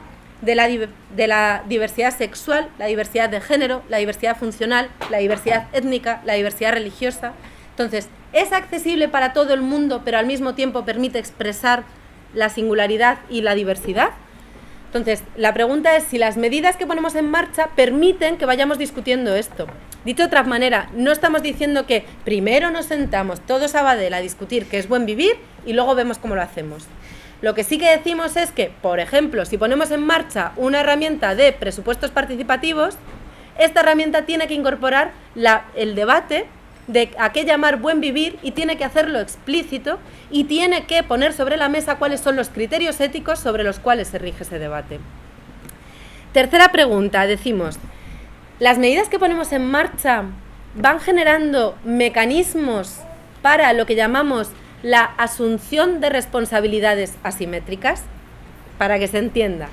de la diversidad sexual, la diversidad de género, la diversidad funcional, la diversidad étnica, la diversidad religiosa. Entonces, es accesible para todo el mundo, pero al mismo tiempo permite expresar la singularidad y la diversidad. Entonces, la pregunta es si las medidas que ponemos en marcha permiten que vayamos discutiendo esto. Dicho de otra manera, no estamos diciendo que primero nos sentamos todos a Badel a discutir qué es buen vivir y luego vemos cómo lo hacemos. Lo que sí que decimos es que, por ejemplo, si ponemos en marcha una herramienta de presupuestos participativos, esta herramienta tiene que incorporar el debate de a qué llamar buen vivir y tiene que hacerlo explícito y tiene que poner sobre la mesa cuáles son los criterios éticos sobre los cuales se rige ese debate. Tercera pregunta, decimos, ¿las medidas que ponemos en marcha van generando mecanismos para lo que llamamos la asunción de responsabilidades asimétricas, para que se entienda.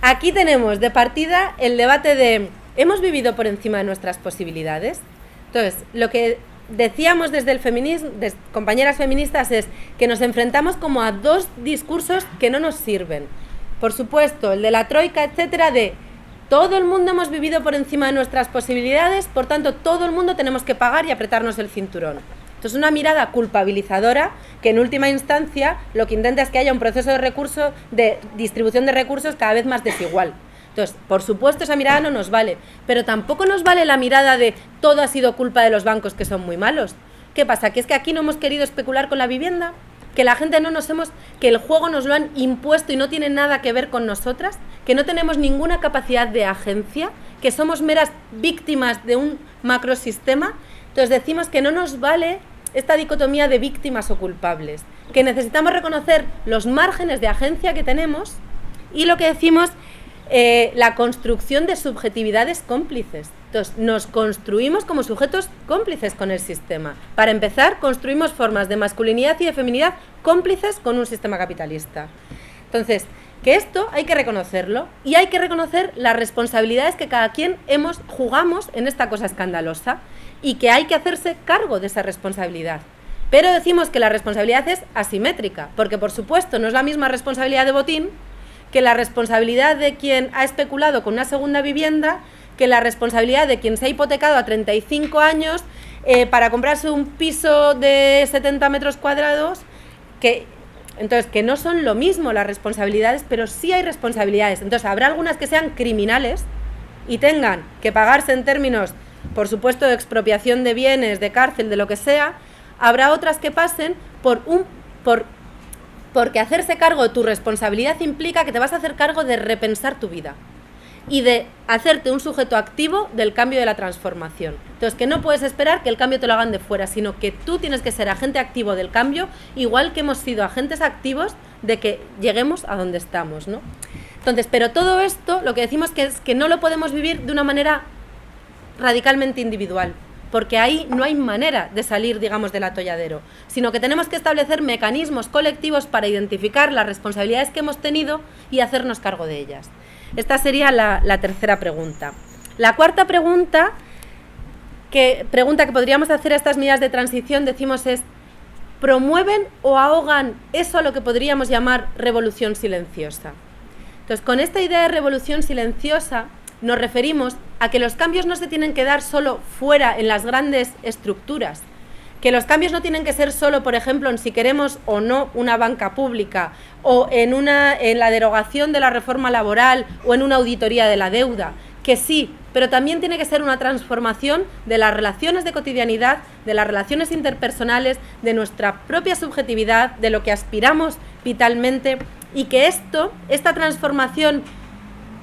Aquí tenemos de partida el debate de ¿hemos vivido por encima de nuestras posibilidades? Entonces, lo que decíamos desde el feminismo, compañeras feministas, es que nos enfrentamos como a dos discursos que no nos sirven. Por supuesto, el de la troika, etcétera, de todo el mundo hemos vivido por encima de nuestras posibilidades, por tanto, todo el mundo tenemos que pagar y apretarnos el cinturón. Entonces, una mirada culpabilizadora que en última instancia lo que intenta es que haya un proceso de distribución de recursos cada vez más desigual. Entonces, por supuesto, esa mirada no nos vale, pero tampoco nos vale la mirada de todo ha sido culpa de los bancos que son muy malos. ¿Qué pasa? ¿Que es que aquí no hemos querido especular con la vivienda? ¿Que la gente que el juego nos lo han impuesto y no tiene nada que ver con nosotras? ¿Que no tenemos ninguna capacidad de agencia? ¿Que somos meras víctimas de un macrosistema? Entonces decimos que no nos vale esta dicotomía de víctimas o culpables, que necesitamos reconocer los márgenes de agencia que tenemos y lo que decimos la construcción de subjetividades cómplices. Entonces, nos construimos como sujetos cómplices con el sistema. Para empezar, construimos formas de masculinidad y de feminidad cómplices con un sistema capitalista. Entonces, que esto hay que reconocerlo y hay que reconocer las responsabilidades que cada quien jugamos en esta cosa escandalosa y que hay que hacerse cargo de esa responsabilidad. Pero decimos que la responsabilidad es asimétrica, porque por supuesto no es la misma responsabilidad de botín que la responsabilidad de quien ha especulado con una segunda vivienda, que la responsabilidad de quien se ha hipotecado a 35 años para comprarse un piso de 70 metros cuadrados, entonces que no son lo mismo las responsabilidades, pero sí hay responsabilidades. Entonces habrá algunas que sean criminales y tengan que pagarse en términos, por supuesto, de expropiación de bienes, de cárcel, de lo que sea. Habrá otras que pasen porque hacerse cargo de tu responsabilidad implica que te vas a hacer cargo de repensar tu vida y de hacerte un sujeto activo del cambio y de la transformación. Entonces, que no puedes esperar que el cambio te lo hagan de fuera, sino que tú tienes que ser agente activo del cambio, igual que hemos sido agentes activos de que lleguemos a donde estamos, ¿no? Entonces, pero todo esto, lo que decimos es que no lo podemos vivir de una manera radicalmente individual, porque ahí no hay manera de salir, digamos, del atolladero, sino que tenemos que establecer mecanismos colectivos para identificar las responsabilidades que hemos tenido y hacernos cargo de ellas. Esta sería la tercera pregunta. La cuarta pregunta que podríamos hacer a estas medidas de transición, decimos, es ¿promueven o ahogan eso a lo que podríamos llamar revolución silenciosa? Entonces, con esta idea de revolución silenciosa nos referimos a que los cambios no se tienen que dar solo fuera en las grandes estructuras, que los cambios no tienen que ser solo, por ejemplo, en si queremos o no una banca pública, o en la derogación de la reforma laboral, o en una auditoría de la deuda, que sí, pero también tiene que ser una transformación de las relaciones de cotidianidad, de las relaciones interpersonales, de nuestra propia subjetividad, de lo que aspiramos vitalmente, y que esta transformación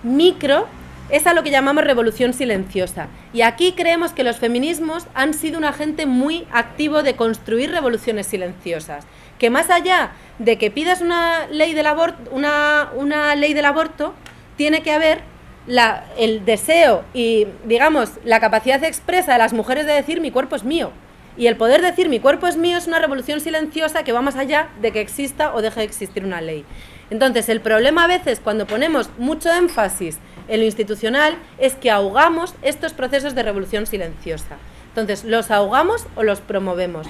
micro es a lo que llamamos revolución silenciosa. Y aquí creemos que los feminismos han sido un agente muy activo de construir revoluciones silenciosas. Que más allá de que pidas una ley del aborto, tiene que haber el deseo y, digamos, la capacidad expresa de las mujeres de decir mi cuerpo es mío. Y el poder decir mi cuerpo es mío es una revolución silenciosa que va más allá de que exista o deje de existir una ley. Entonces, el problema a veces cuando ponemos mucho énfasis en lo institucional es que ahogamos estos procesos de revolución silenciosa. Entonces, ¿los ahogamos o los promovemos?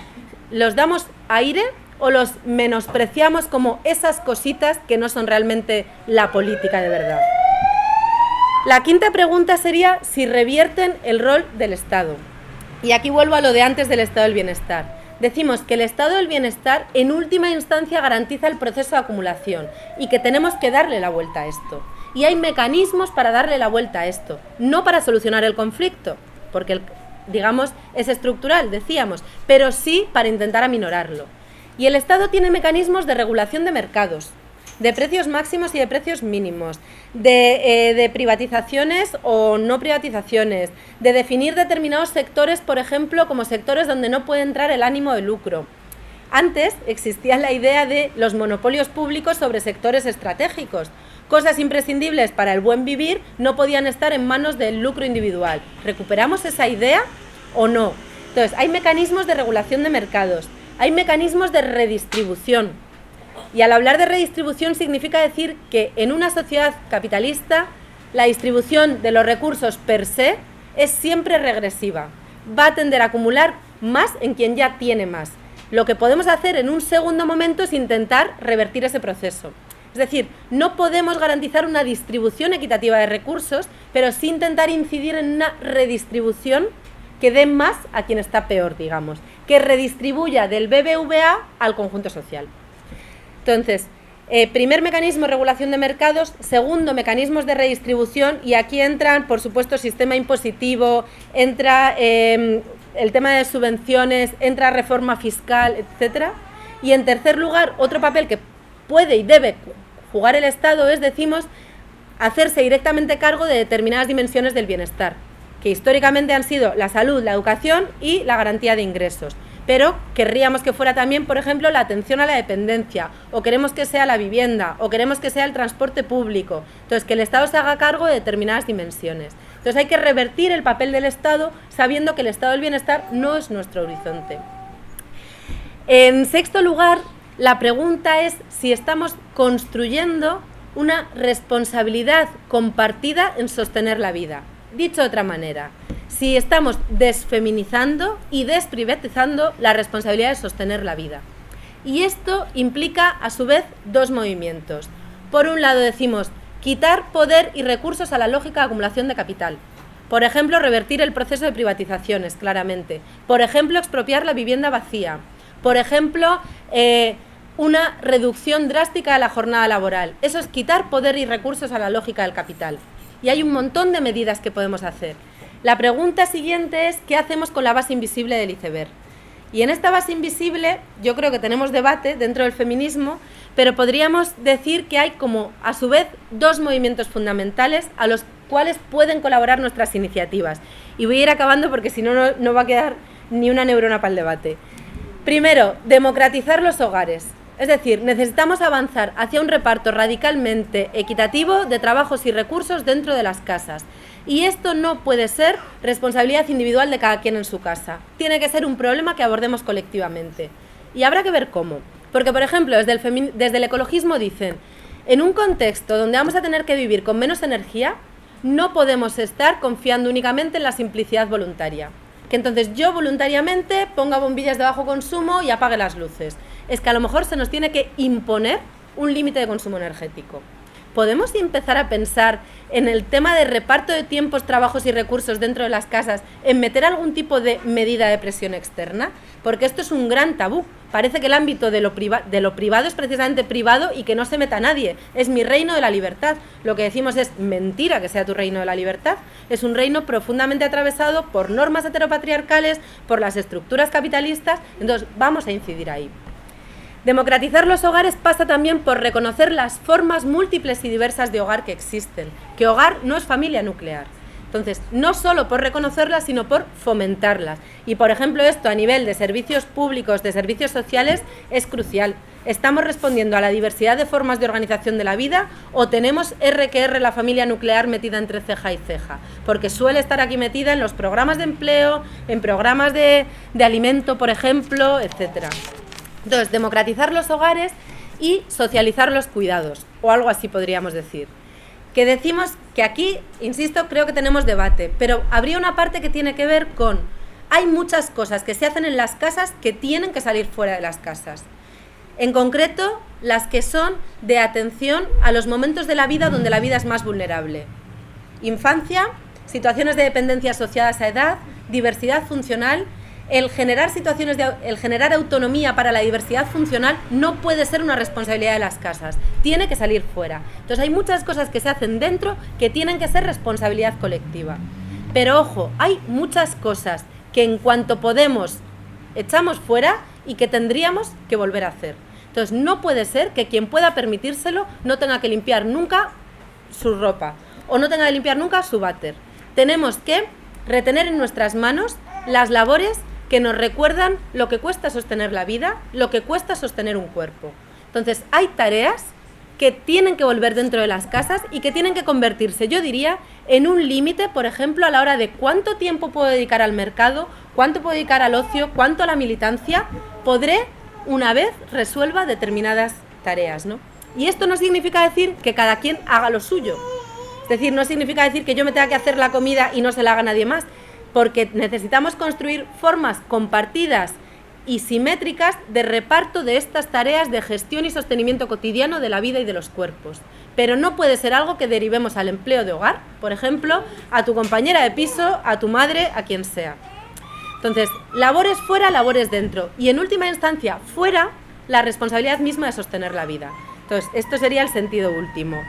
¿Los damos aire o los menospreciamos como esas cositas que no son realmente la política de verdad? La quinta pregunta sería si revierten el rol del Estado. Y aquí vuelvo a lo de antes del estado del bienestar. Decimos que el estado del bienestar en última instancia garantiza el proceso de acumulación y que tenemos que darle la vuelta a esto. Y hay mecanismos para darle la vuelta a esto, no para solucionar el conflicto, porque digamos es estructural, decíamos, pero sí para intentar aminorarlo. Y el Estado tiene mecanismos de regulación de mercados, de precios máximos y de precios mínimos, de privatizaciones o no privatizaciones, de definir determinados sectores, por ejemplo, como sectores donde no puede entrar el ánimo de lucro. Antes existía la idea de los monopolios públicos sobre sectores estratégicos. Cosas imprescindibles para el buen vivir no podían estar en manos del lucro individual. ¿Recuperamos esa idea o no. Entonces, hay mecanismos de regulación de mercados, hay mecanismos de redistribución. Y al hablar de redistribución significa decir que en una sociedad capitalista la distribución de los recursos per se es siempre regresiva. Va a tender a acumular más en quien ya tiene más. Lo que podemos hacer en un segundo momento es intentar revertir ese proceso. Es decir, no podemos garantizar una distribución equitativa de recursos, pero sí intentar incidir en una redistribución que dé más a quien está peor, digamos, que redistribuya del BBVA al conjunto social. Entonces, primer mecanismo, regulación de mercados. Segundo, mecanismos de redistribución, y aquí entran, por supuesto, sistema impositivo, entra el tema de subvenciones, entra reforma fiscal, etcétera. Y en tercer lugar, otro papel que puede y debe jugar el Estado es, decimos, hacerse directamente cargo de determinadas dimensiones del bienestar, que históricamente han sido la salud, la educación y la garantía de ingresos. Pero querríamos que fuera también, por ejemplo, la atención a la dependencia, o queremos que sea la vivienda, o queremos que sea el transporte público. Entonces, que el Estado se haga cargo de determinadas dimensiones. Entonces, hay que revertir el papel del Estado, sabiendo que el estado del bienestar no es nuestro horizonte. En sexto lugar, la pregunta es si estamos construyendo una responsabilidad compartida en sostener la vida. Dicho de otra manera, si estamos desfeminizando y desprivatizando la responsabilidad de sostener la vida. Y esto implica, a su vez, dos movimientos. Por un lado decimos, quitar poder y recursos a la lógica de acumulación de capital. Por ejemplo, revertir el proceso de privatizaciones, claramente. Por ejemplo, expropiar la vivienda vacía. Por ejemplo, una reducción drástica de la jornada laboral. Eso es quitar poder y recursos a la lógica del capital. Y hay un montón de medidas que podemos hacer. La pregunta siguiente es, ¿qué hacemos con la base invisible del iceberg? Y en esta base invisible yo creo que tenemos debate dentro del feminismo, pero podríamos decir que hay como, a su vez, dos movimientos fundamentales a los cuales pueden colaborar nuestras iniciativas. Y voy a ir acabando porque si no, no va a quedar ni una neurona para el debate. Primero, democratizar los hogares. Es decir, necesitamos avanzar hacia un reparto radicalmente equitativo de trabajos y recursos dentro de las casas. Y esto no puede ser responsabilidad individual de cada quien en su casa. Tiene que ser un problema que abordemos colectivamente. Y habrá que ver cómo. Porque, por ejemplo, desde el ecologismo dicen, en un contexto donde vamos a tener que vivir con menos energía, no podemos estar confiando únicamente en la simplicidad voluntaria. Que entonces yo voluntariamente ponga bombillas de bajo consumo y apague las luces. Es que a lo mejor se nos tiene que imponer un límite de consumo energético. ¿Podemos empezar a pensar en el tema de reparto de tiempos, trabajos y recursos dentro de las casas, en meter algún tipo de medida de presión externa? Porque esto es un gran tabú. Parece que el ámbito de lo privado es precisamente privado y que no se meta nadie. Es mi reino de la libertad. Lo que decimos es mentira que sea tu reino de la libertad. Es un reino profundamente atravesado por normas heteropatriarcales, por las estructuras capitalistas. Entonces, vamos a incidir ahí. Democratizar los hogares pasa también por reconocer las formas múltiples y diversas de hogar que existen, que hogar no es familia nuclear. Entonces, no solo por reconocerlas, sino por fomentarlas. Y, por ejemplo, esto a nivel de servicios públicos, de servicios sociales, es crucial. ¿Estamos respondiendo a la diversidad de formas de organización de la vida o tenemos la familia nuclear metida entre ceja y ceja? Porque suele estar aquí metida en los programas de empleo, en programas de alimento, por ejemplo, etcétera. Entonces, democratizar los hogares y socializar los cuidados, o algo así podríamos decir. Que decimos que aquí, insisto, creo que tenemos debate, pero habría una parte que tiene que ver con, hay muchas cosas que se hacen en las casas que tienen que salir fuera de las casas. En concreto, las que son de atención a los momentos de la vida donde la vida es más vulnerable. Infancia, situaciones de dependencia asociadas a edad, diversidad funcional. El generar autonomía para la diversidad funcional no puede ser una responsabilidad de las casas, tiene que salir fuera. Entonces hay muchas cosas que se hacen dentro que tienen que ser responsabilidad colectiva. Pero ojo, hay muchas cosas que en cuanto podemos echamos fuera y que tendríamos que volver a hacer. Entonces no puede ser que quien pueda permitírselo no tenga que limpiar nunca su ropa o no tenga que limpiar nunca su váter. Tenemos que retener en nuestras manos las labores que nos recuerdan lo que cuesta sostener la vida, lo que cuesta sostener un cuerpo. Entonces, hay tareas que tienen que volver dentro de las casas y que tienen que convertirse, yo diría, en un límite, por ejemplo, a la hora de cuánto tiempo puedo dedicar al mercado, cuánto puedo dedicar al ocio, cuánto a la militancia, podré, una vez resuelva determinadas tareas, ¿no? Y esto no significa decir que cada quien haga lo suyo. Es decir, no significa decir que yo me tenga que hacer la comida y no se la haga nadie más, porque necesitamos construir formas compartidas y simétricas de reparto de estas tareas de gestión y sostenimiento cotidiano de la vida y de los cuerpos. Pero no puede ser algo que derivemos al empleo de hogar, por ejemplo, a tu compañera de piso, a tu madre, a quien sea. Entonces, labores fuera, labores dentro. Y en última instancia, fuera, la responsabilidad misma de sostener la vida. Entonces, esto sería el sentido último.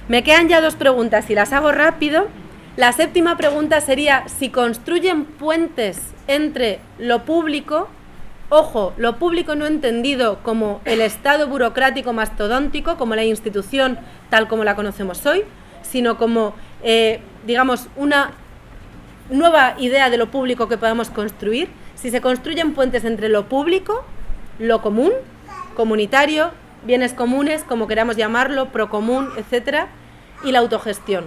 Me quedan ya 2 preguntas y las hago rápido. La 7ª pregunta sería si construyen puentes entre lo público. Ojo, lo público no entendido como el Estado burocrático mastodóntico, como la institución tal como la conocemos hoy, sino como, digamos, una nueva idea de lo público que podamos construir. Si se construyen puentes entre lo público, lo común, comunitario, bienes comunes, como queramos llamarlo, procomún, etcétera, y la autogestión.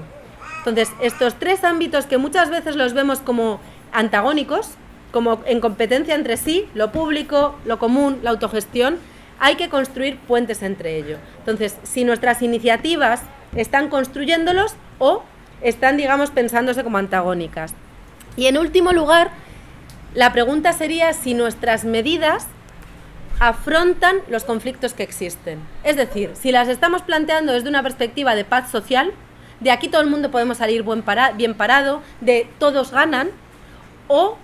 Entonces, estos 3 ámbitos que muchas veces los vemos como antagónicos, como en competencia entre sí, lo público, lo común, la autogestión, hay que construir puentes entre ellos. Entonces, si nuestras iniciativas están construyéndolos o están, digamos, pensándose como antagónicas. Y en último lugar, la pregunta sería si nuestras medidas afrontan los conflictos que existen. Es decir, si las estamos planteando desde una perspectiva de paz social, de aquí todo el mundo podemos salir bien parado, de todos ganan, o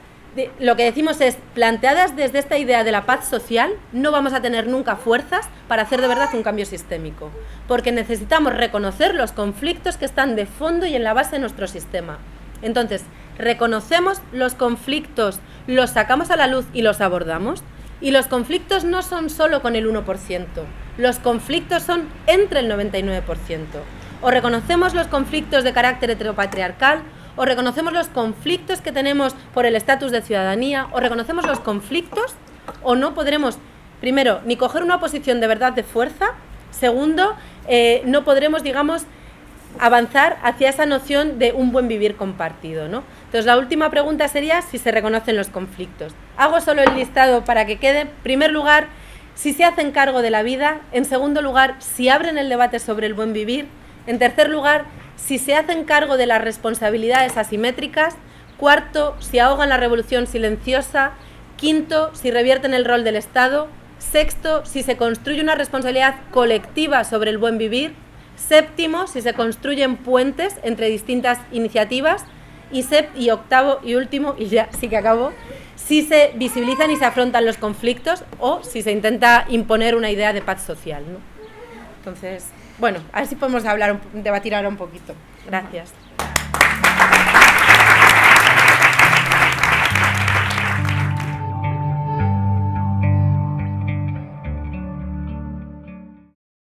lo que decimos es, planteadas desde esta idea de la paz social, no vamos a tener nunca fuerzas para hacer de verdad un cambio sistémico, porque necesitamos reconocer los conflictos que están de fondo y en la base de nuestro sistema. Entonces, reconocemos los conflictos, los sacamos a la luz y los abordamos, y los conflictos no son solo con el 1%, los conflictos son entre el 99%. O reconocemos los conflictos de carácter heteropatriarcal, o reconocemos los conflictos que tenemos por el estatus de ciudadanía, o reconocemos los conflictos, o no podremos, primero, ni coger una posición de verdad de fuerza, segundo, no podremos, digamos, avanzar hacia esa noción de un buen vivir compartido, ¿no? Entonces, la última pregunta sería si se reconocen los conflictos. Hago solo el listado para que quede. En primer lugar, si se hacen cargo de la vida. En segundo lugar, si abren el debate sobre el buen vivir. En tercer lugar, si se hacen cargo de las responsabilidades asimétricas. Cuarto, si ahogan la revolución silenciosa. Quinto, si revierten el rol del Estado. Sexto, si se construye una responsabilidad colectiva sobre el buen vivir. Séptimo, si se construyen puentes entre distintas iniciativas. Y octavo y último, y ya sí que acabo, si se visibilizan y se afrontan los conflictos o si se intenta imponer una idea de paz social, ¿no? Entonces, bueno, a ver si podemos debatir ahora un poquito. Gracias.